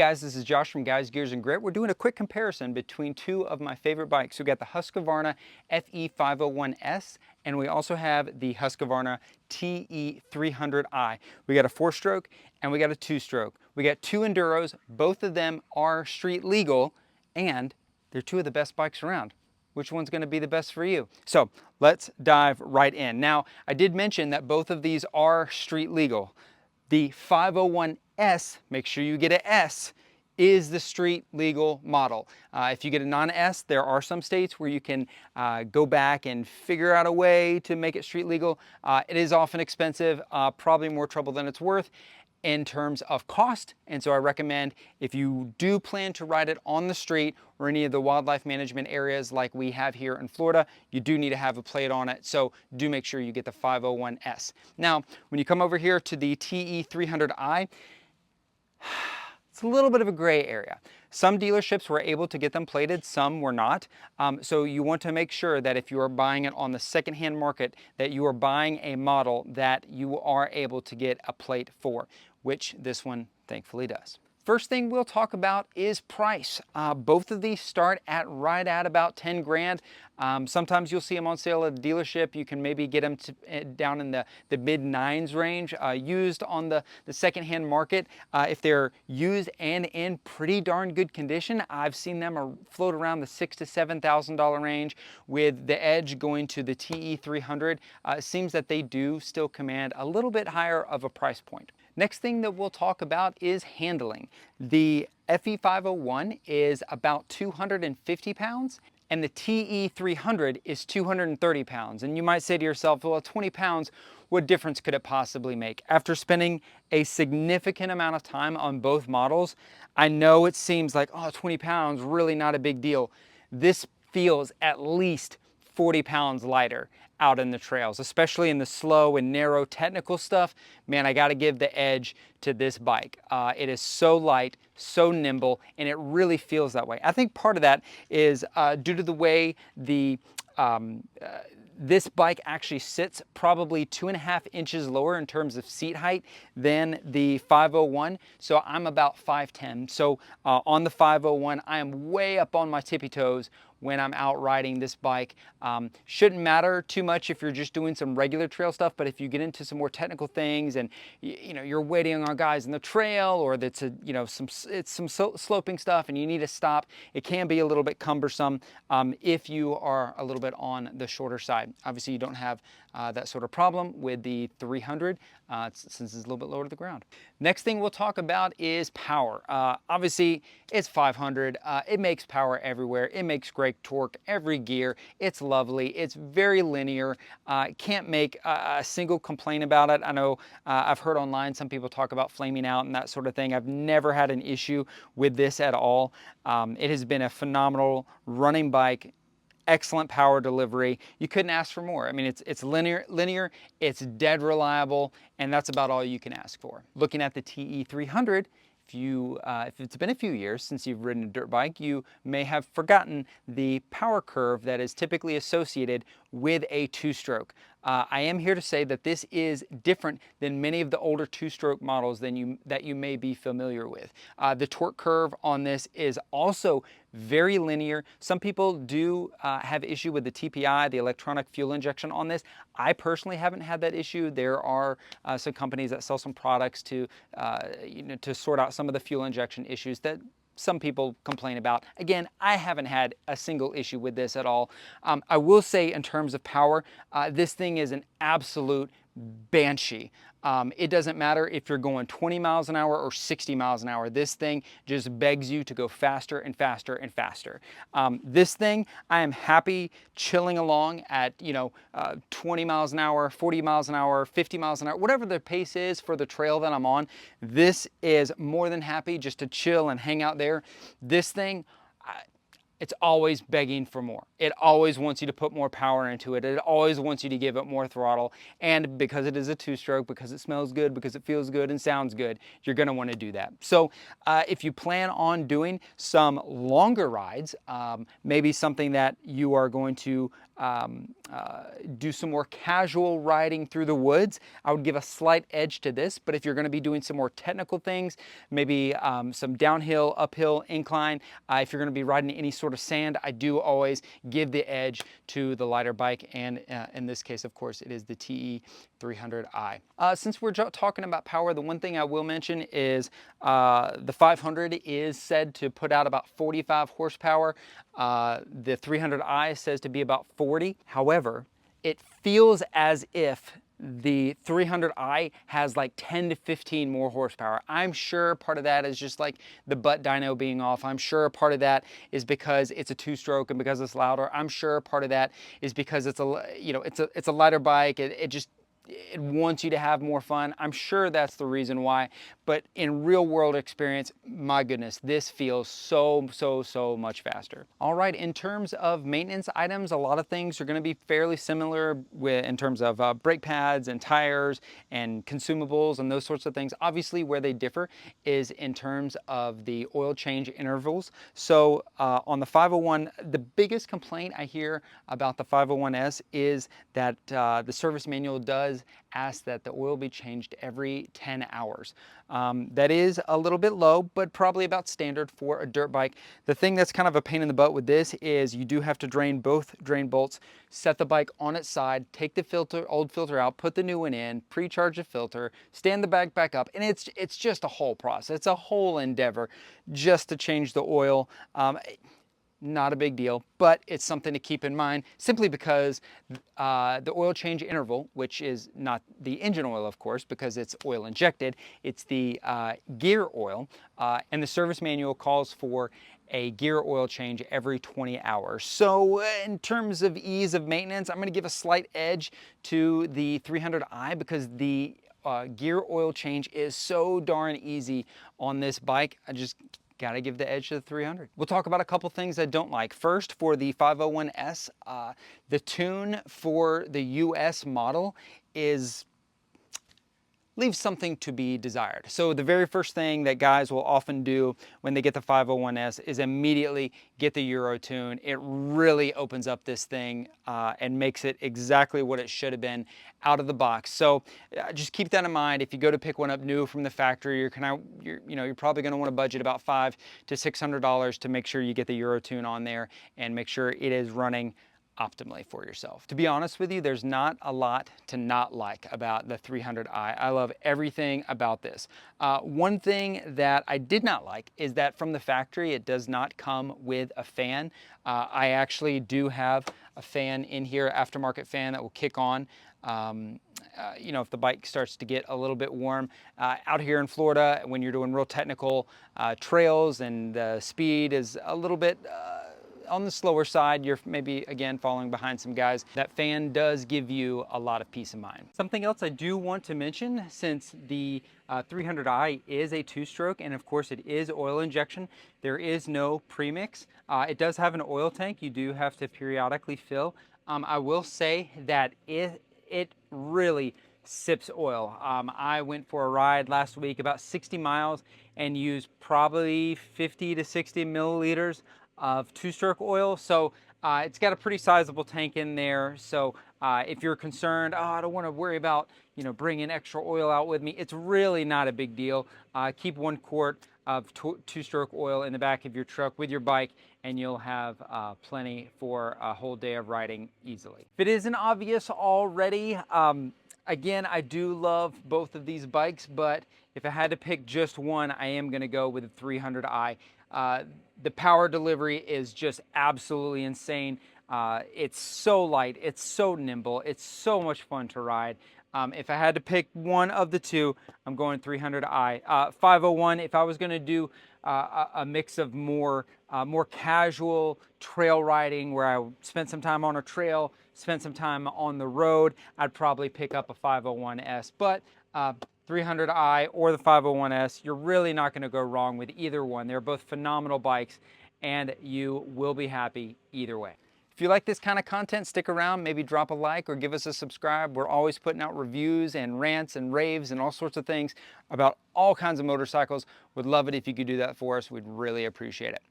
guys, this is Josh from Guys, Gears, and Grit. We're doing a quick comparison between two of my favorite bikes. We've got the Husqvarna FE501S, and we also have the Husqvarna TE300i. We got a 4-stroke and we got a 2-stroke. We got two Enduros. Both of them are street legal, and they're two of the best bikes around. Which one's going to be the best for you? So let's dive right in. Now, I did mention that both of these are street legal. The 501S, make sure you get an S, is the street legal model. If you get a non-S, there are some states where you can go back and figure out a way to make it street legal. It is often expensive, probably more trouble than it's worth in terms of cost, and so I recommend if you do plan to ride it on the street or any of the wildlife management areas like we have here in Florida, you do need to have a plate on it, so do make sure you get the 501S. Now, when you come over here to the TE300i, it's a little bit of a gray area. Some dealerships were able to get them plated, some were not. So you want to make sure that if you are buying it on the secondhand market, that you are buying a model that you are able to get a plate for, which this one thankfully does. First thing we'll talk about is price. Both of these start at right at about 10 grand. Sometimes you'll see them on sale at a dealership. You can maybe get them down in the mid-9s range. Used on the secondhand market, if they're used and in pretty darn good condition, I've seen them float around the $6,000 to $7,000 range. With the edge going to the TE300, it seems that they do still command a little bit higher of a price point. Next thing that we'll talk about is handling. The FE501 is about 250 pounds and the TE300 is 230 pounds. And you might say to yourself, well, 20 pounds, what difference could it possibly make? After spending a significant amount of time on both models, I know it seems like, oh, 20 pounds, really not a big deal. This feels at least 40 pounds lighter out in the trails, especially in the slow and narrow technical stuff. Man, I got to give the edge to this bike. It is so light, so nimble, and it really feels that way. I think part of that is due to the way this bike actually sits probably 2.5 inches lower in terms of seat height than the 501. So I'm about 5'10". So on the 501, I am way up on my tippy toes when I'm out riding this bike. Shouldn't matter too much if you're just doing some regular trail stuff, but if you get into some more technical things and you're waiting on guys in the trail, or that's some sloping stuff and you need to stop, it can be a little bit cumbersome if you are a little bit on the shorter side. Obviously, you don't have that sort of problem with the 300 since it's a little bit lower to the ground. Next thing we'll talk about is power. Obviously, it's 500. It makes power everywhere. It makes great torque every gear. It's lovely. It's very linear. Can't make a single complaint about it. I know I've heard online some people talk about flaming out and that sort of thing. I've never had an issue with this at all. It has been a phenomenal running bike. Excellent power delivery. You couldn't ask for more. I mean, it's linear, it's dead reliable, and that's about all you can ask for. Looking at the TE300, if it's been a few years since you've ridden a dirt bike, you may have forgotten the power curve that is typically associated with a 2-stroke. I am here to say that this is different than many of the older 2-stroke models that you may be familiar with. The torque curve on this is also very linear. Some people do have issue with the TPI, the electronic fuel injection on this. I personally haven't had that issue. There are some companies that sell some products to sort out some of the fuel injection issues that some people complain about. Again, I haven't had a single issue with this at all. I will say in terms of power, this thing is an absolute banshee. It doesn't matter if you're going 20 miles an hour or 60 miles an hour. This thing just begs you to go faster and faster and faster. This thing, I am happy chilling along at 20 miles an hour, 40 miles an hour, 50 miles an hour, whatever the pace is for the trail that I'm on. This is more than happy just to chill and hang out there. This thing, it's always begging for more. It always wants you to put more power into it. It always wants you to give it more throttle. And because it is a two-stroke, because it smells good, because it feels good and sounds good, you're gonna wanna do that. So if you plan on doing some longer rides, maybe something that you are going to do some more casual riding through the woods, I would give a slight edge to this. But if you're going to be doing some more technical things, maybe some downhill, uphill, incline, if you're going to be riding any sort of sand, I do always give the edge to the lighter bike. And in this case, of course, it is the TE300i. Since we're talking about power, the one thing I will mention is the 500 is said to put out about 45 horsepower. The 300i says to be about 40. However, it feels as if the 300i has like 10 to 15 more horsepower. I'm sure part of that is just like the butt dyno being off. I'm sure part of that is because it's a two-stroke and because it's louder. I'm sure part of that is because it's a, you know, it's a lighter bike. It wants you to have more fun. I'm sure that's the reason why, but in real world experience, my goodness, this feels so much faster. All right, in terms of maintenance items, a lot of things are gonna be fairly similar in terms of brake pads and tires and consumables and those sorts of things. Obviously, where they differ is in terms of the oil change intervals. So on the 501, the biggest complaint I hear about the 501S is that the service manual does ask that the oil be changed every 10 hours. That is a little bit low, but probably about standard for a dirt bike. The thing that's kind of a pain in the butt with this is you do have to drain both drain bolts, set the bike on its side, take the old filter out, put the new one in, pre-charge the filter, stand the bike back up, and it's just a whole process. It's a whole endeavor just to change the oil. Not a big deal, but it's something to keep in mind simply because the oil change interval, which is not the engine oil, of course, because it's oil injected, it's the gear oil, and the service manual calls for a gear oil change every 20 hours. So in terms of ease of maintenance, I'm going to give a slight edge to the 300i because the gear oil change is so darn easy on this bike. I just gotta give the edge to the 300. We'll talk about a couple things I don't like. First, for the 501S, the tune for the US model leaves something to be desired. So the very first thing that guys will often do when they get the 501S is immediately get the Euro tune. It really opens up this thing and makes it exactly what it should have been out of the box. So just keep that in mind. If you go to pick one up new from the factory, you're probably going to want to budget about $500 to $600 to make sure you get the Euro tune on there and make sure it is running optimally for yourself. To be honest with you, there's not a lot to not like about the 300i. I love everything about this. One thing that I did not like is that from the factory, it does not come with a fan. I actually do have a fan in here, aftermarket fan that will kick on if the bike starts to get a little bit warm. Out here in Florida, when you're doing real technical trails and the speed is a little bit on the slower side, you're maybe again falling behind some guys, that fan does give you a lot of peace of mind. Something else I do want to mention, since the 300i is a two-stroke and of course it is oil injection, there is no premix. It does have an oil tank you do have to periodically fill. I will say that it really sips oil. I went for a ride last week about 60 miles and used probably 50 to 60 milliliters of two-stroke oil. So it's got a pretty sizable tank in there. So if you're concerned, I don't want to worry about bringing extra oil out with me, it's really not a big deal. Keep 1 quart of two-stroke oil in the back of your truck with your bike and you'll have plenty for a whole day of riding easily. If it isn't obvious already, again, I do love both of these bikes, but if I had to pick just one, I am going to go with the 300i. The power delivery is just absolutely insane. It's so light, it's so nimble, it's so much fun to ride. If I had to pick one of the two, I'm going 300i. 501, if I was going to do a mix of more casual trail riding where I spent some time on a trail, spent some time on the road, I'd probably pick up a 501S. But 300i or the 501S, you're really not going to go wrong with either one. They're both phenomenal bikes and you will be happy either way. If you like this kind of content, stick around, maybe drop a like or give us a subscribe. We're always putting out reviews and rants and raves and all sorts of things about all kinds of motorcycles. Would love it if you could do that for us. We'd really appreciate it.